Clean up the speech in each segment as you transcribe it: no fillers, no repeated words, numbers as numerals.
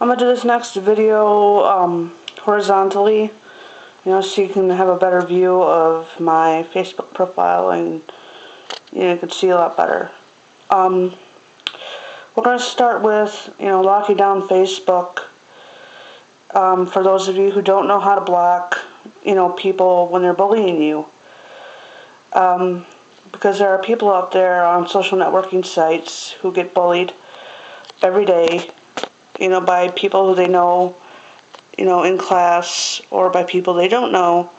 I'm going to do this next video horizontally, so you can have a better view of my Facebook profile and you can see a lot better. We're going to start with, locking down Facebook. For those of you who don't know how to block, people when they're bullying you. Because there are people out there on social networking sites who get bullied every day, by people who they know, in class, or by people they don't know,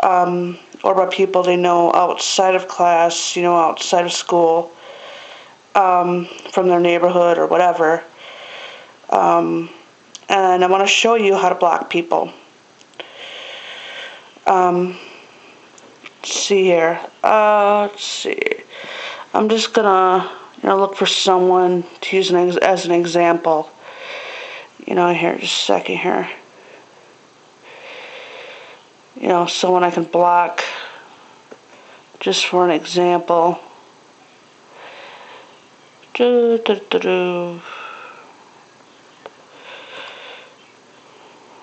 or by people they know outside of class, outside of school, from their neighborhood or whatever. And I want to show you how to block people. Let's see here. Let's see. I'm just gonna, look for someone to use as an example. Here, just a second here. Someone I can block just for an example.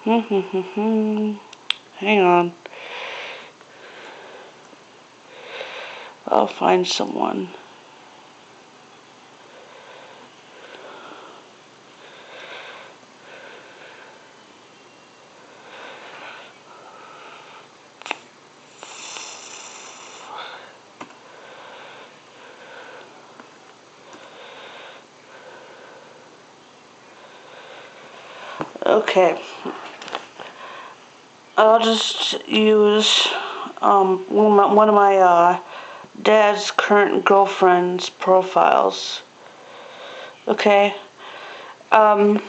Hang on. I'll find someone. Okay, I'll just use one of my dad's current girlfriend's profiles. Okay. Alright,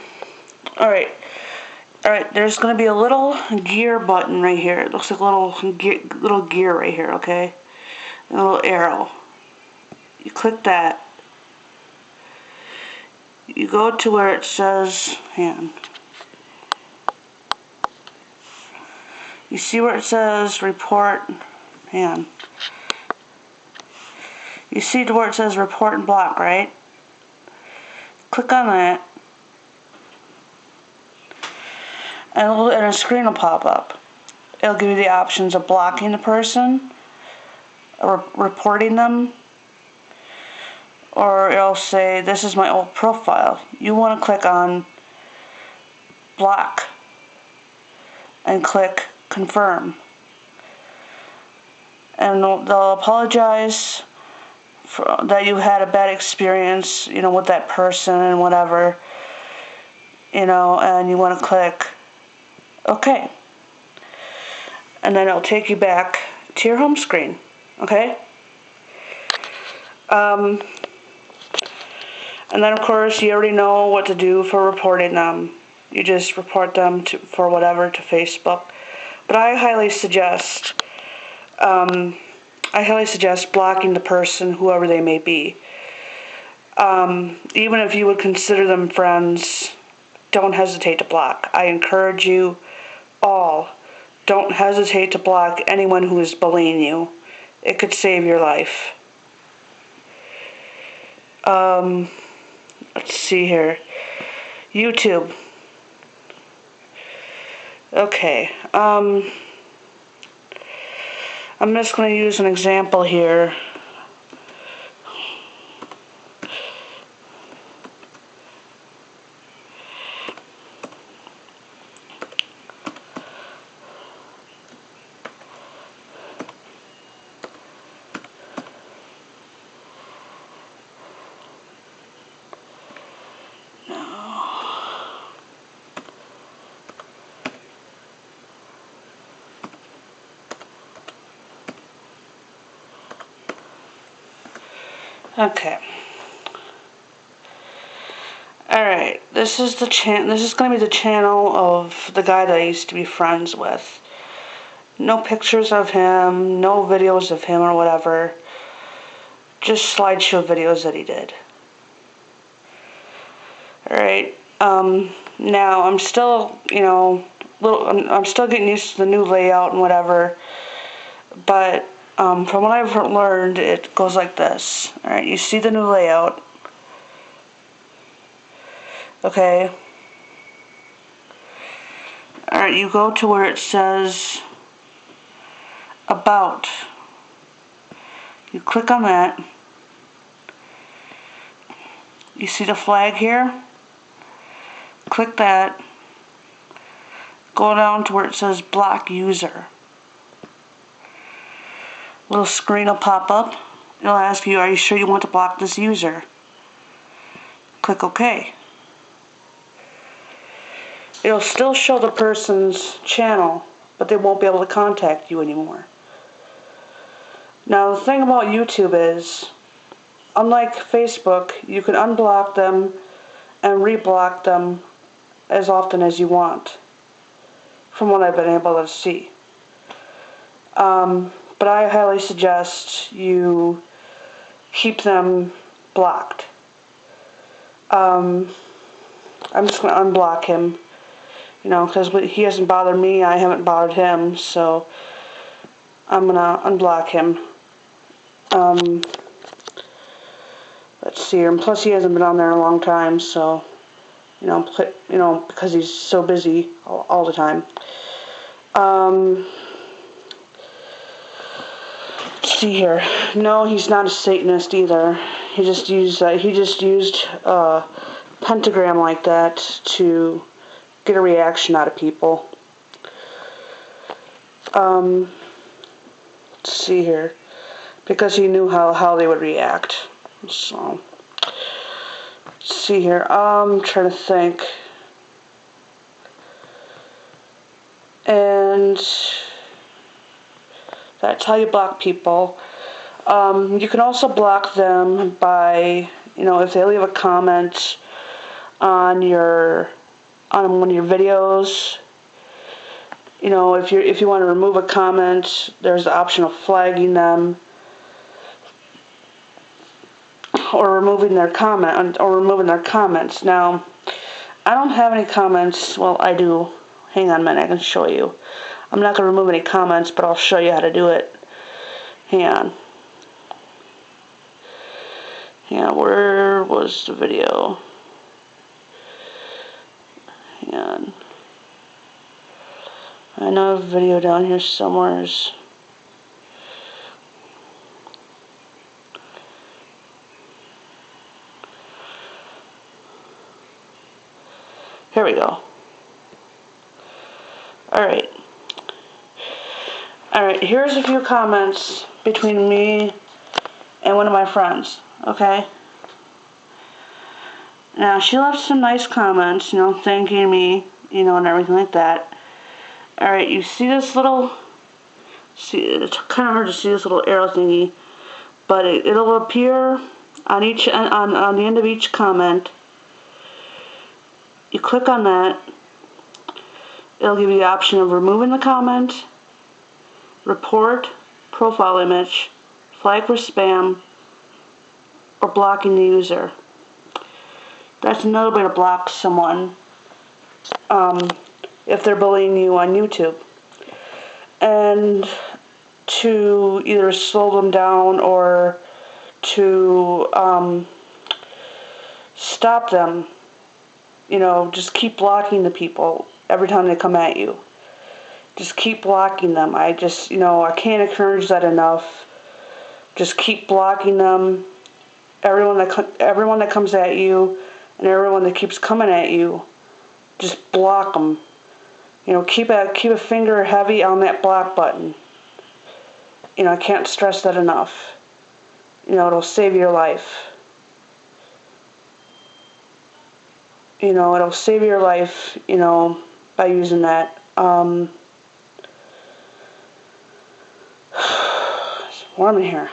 there's going to be a little gear button right here. It looks like a little gear right here, okay? And a little arrow. You click that. You go to where it says, you see where it says report, you see where it says report and block, right? Click on that, and a screen will pop up. It'll give you the options of blocking the person, or reporting them, or it'll say, this is my old profile. You want to click on block and click confirm. And they'll apologize that you had a bad experience, with that person and whatever, and you want to click OK. And then it'll take you back to your home screen, okay? And then, of course, you already know what to do for reporting them. You just report them to Facebook. But I highly suggest blocking the person, whoever they may be. Even if you would consider them friends, don't hesitate to block. I encourage you all, don't hesitate to block anyone who is bullying you. It could save your life. Let's see here. YouTube. Okay. I'm just going to use an example here. Okay. Alright, this is going to be the channel of the guy that I used to be friends with. No pictures of him, no videos of him or whatever. Just slideshow videos that he did. Alright, now I'm still, I'm still getting used to the new layout and whatever, but from what I've learned, it goes like this. Alright, you see the new layout. Okay, Alright, you go to where it says About. You click on that. You see the flag here? Click that. Go down to where it says Block User. A little screen will pop up. It'll ask you, are you sure you want to block this user? Click OK. It'll still show the person's channel, but they won't be able to contact you anymore. Now the thing about YouTube is, unlike Facebook, you can unblock them and reblock them as often as you want, from what I've been able to see. But I highly suggest you keep them blocked. I'm just going to unblock him, because he hasn't bothered me, I haven't bothered him, so I'm going to unblock him. Let's see here, and plus he hasn't been on there in a long time, so, because he's so busy all the time. Let's see here. No, he's not a Satanist either. He just used pentagram like that to get a reaction out of people. Let's see here, because he knew how they would react. So, let's see here. I'm trying to think. And that's how you block people. You can also block them by, if they leave a comment on one of your videos. If you want to remove a comment, there's the option of flagging them, or removing their comments. Now, I don't have any comments. Well, I do. Hang on a minute, I can show you. I'm not going to remove any comments, but I'll show you how to do it. Hang on. Yeah, where was the video? Hang on. I know a video down here somewhere. Here we go. Alright, here's a few comments between me and one of my friends, okay? Now, she left some nice comments, thanking me, and everything like that. Alright, you see this little, it's kind of hard to see this little arrow thingy, but it'll appear on the end of each comment. You click on that. It'll give you the option of removing the comment, report, profile image, flag for spam, or blocking the user. That's another way to block someone if they're bullying you on YouTube. And to either slow them down or to stop them, just keep blocking the people every time they come at you. Just keep blocking them. I can't encourage that enough. Just keep blocking them. Everyone that comes at you, and everyone that keeps coming at you, just block them. Keep a finger heavy on that block button. I can't stress that enough. It'll save your life. It'll save your life, by using that. It's warm in here.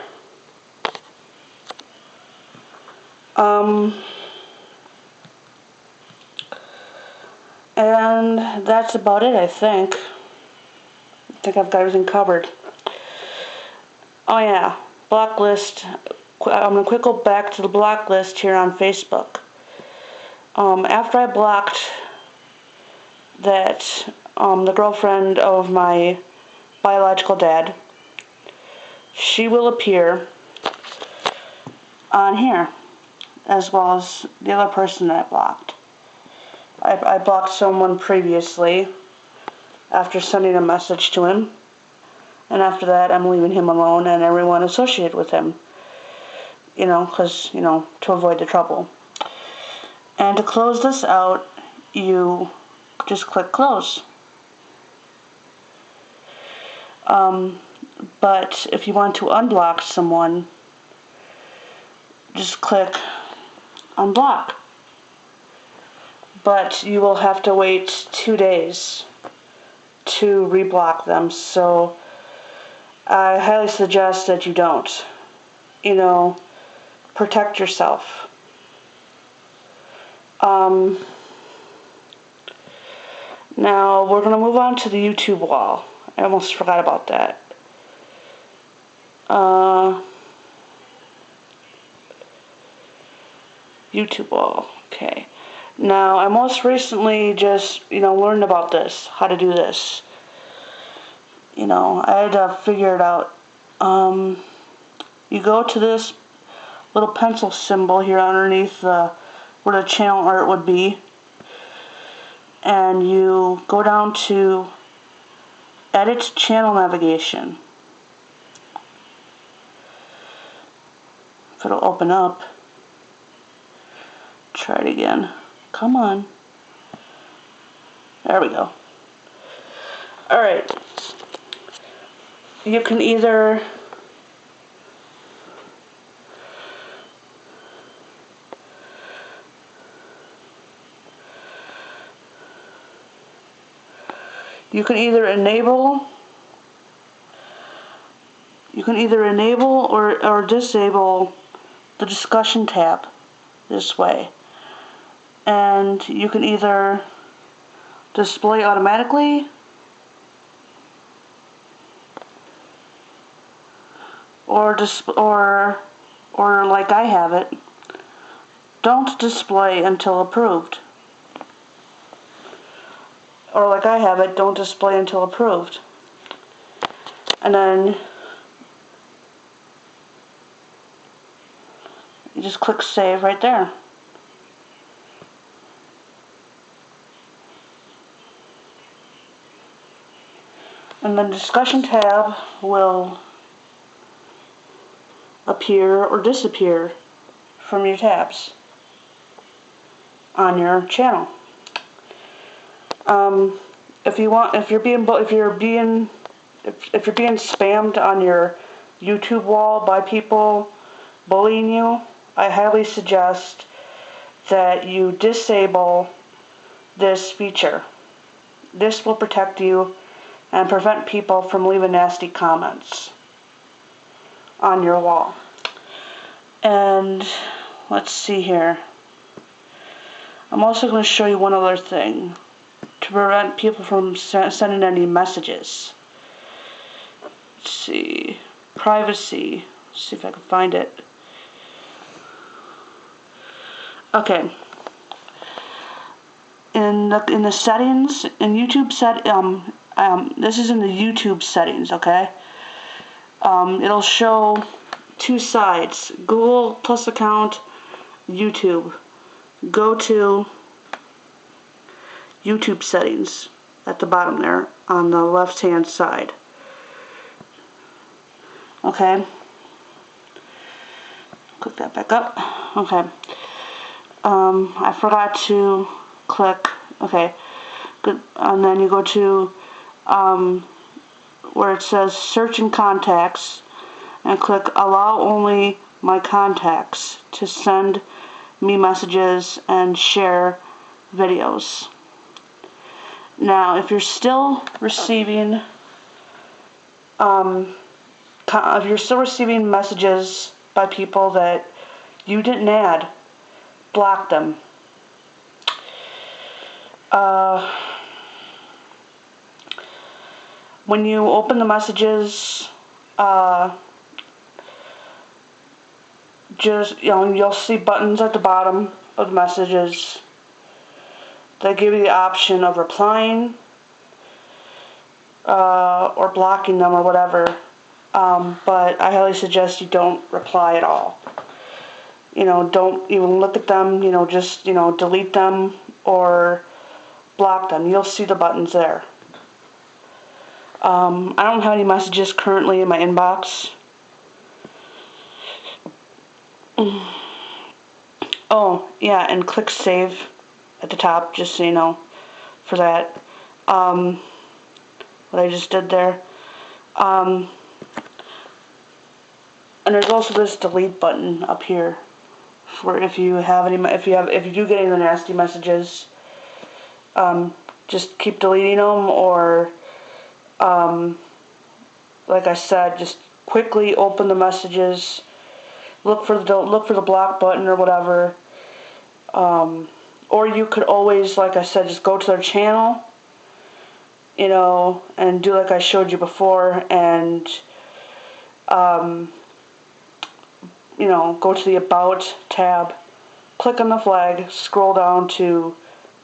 And that's about it, I think. I think I've got everything covered. Oh yeah, block list. I'm going to quick go back to the block list here on Facebook. After I blocked the girlfriend of my biological dad, she will appear on here, as well as the other person that I blocked. I blocked someone previously, after sending a message to him. And after that, I'm leaving him alone and everyone associated with him. Because, to avoid the trouble. And to close this out, you just click close. But if you want to unblock someone, just click unblock. But you will have to wait 2 days to reblock them, so I highly suggest that you don't. Protect yourself. Now we're going to move on to the YouTube wall. I almost forgot about that. YouTube wall. Okay. Now I most recently just, learned about this, how to do this. I had to figure it out. You go to this little pencil symbol here underneath where the channel art would be, and you go down to edit channel navigation. If it'll open up. Try it again. Come on. There we go. Alright. You can either enable or disable the discussion tab this way. And you can either display automatically or like I have it, don't display until approved. Or like I have it, don't display until approved. And then you just click save right there. And the discussion tab will appear or disappear from your tabs on your channel. If you're being spammed on your YouTube wall by people bullying you, I highly suggest that you disable this feature. This will protect you and prevent people from leaving nasty comments on your wall. And let's see here. I'm also going to show you one other thing to prevent people from sending any messages. Let's see. Privacy. Let's see if I can find it. Okay. In the settings, in YouTube this is in the YouTube settings, okay? It'll show two sides, Google Plus account, YouTube. Go to YouTube settings at the bottom there on the left hand side. Okay. Click that back up. Okay. I forgot to click. Okay. Good. And then you go to where it says search in contacts and click allow only my contacts to send me messages and share videos. Now, if you're still receiving messages by people that you didn't add, block them. When you open the messages, you'll see buttons at the bottom of the messages that give you the option of replying or blocking them or whatever. But I highly suggest you don't reply at all. Don't even look at them. Just delete them or block them. You'll see the buttons there. I don't have any messages currently in my inbox. Oh, yeah, and click save at the top, just so you know, for that. What I just did there. And there's also this delete button up here for if you do get any nasty messages. Just keep deleting them, or like I said, just quickly open the messages. Look for the block button or whatever. Or you could always, like I said, just go to their channel, and do like I showed you before, and go to the About tab, click on the flag, scroll down to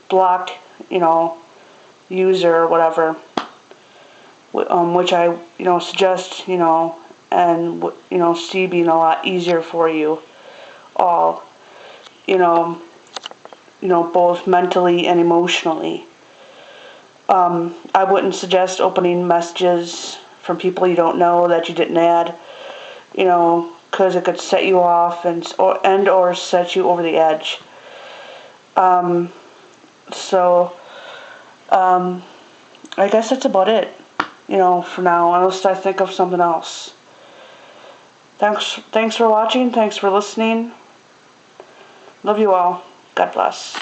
block, user or whatever, which I, suggest, and, see being a lot easier for you all, both mentally and emotionally. I wouldn't suggest opening messages from people you don't know that you didn't add, because it could set you off or set you over the edge. I guess that's about it, for now, unless I think of something else. Thanks for watching. Thanks for listening. Love you all. God bless.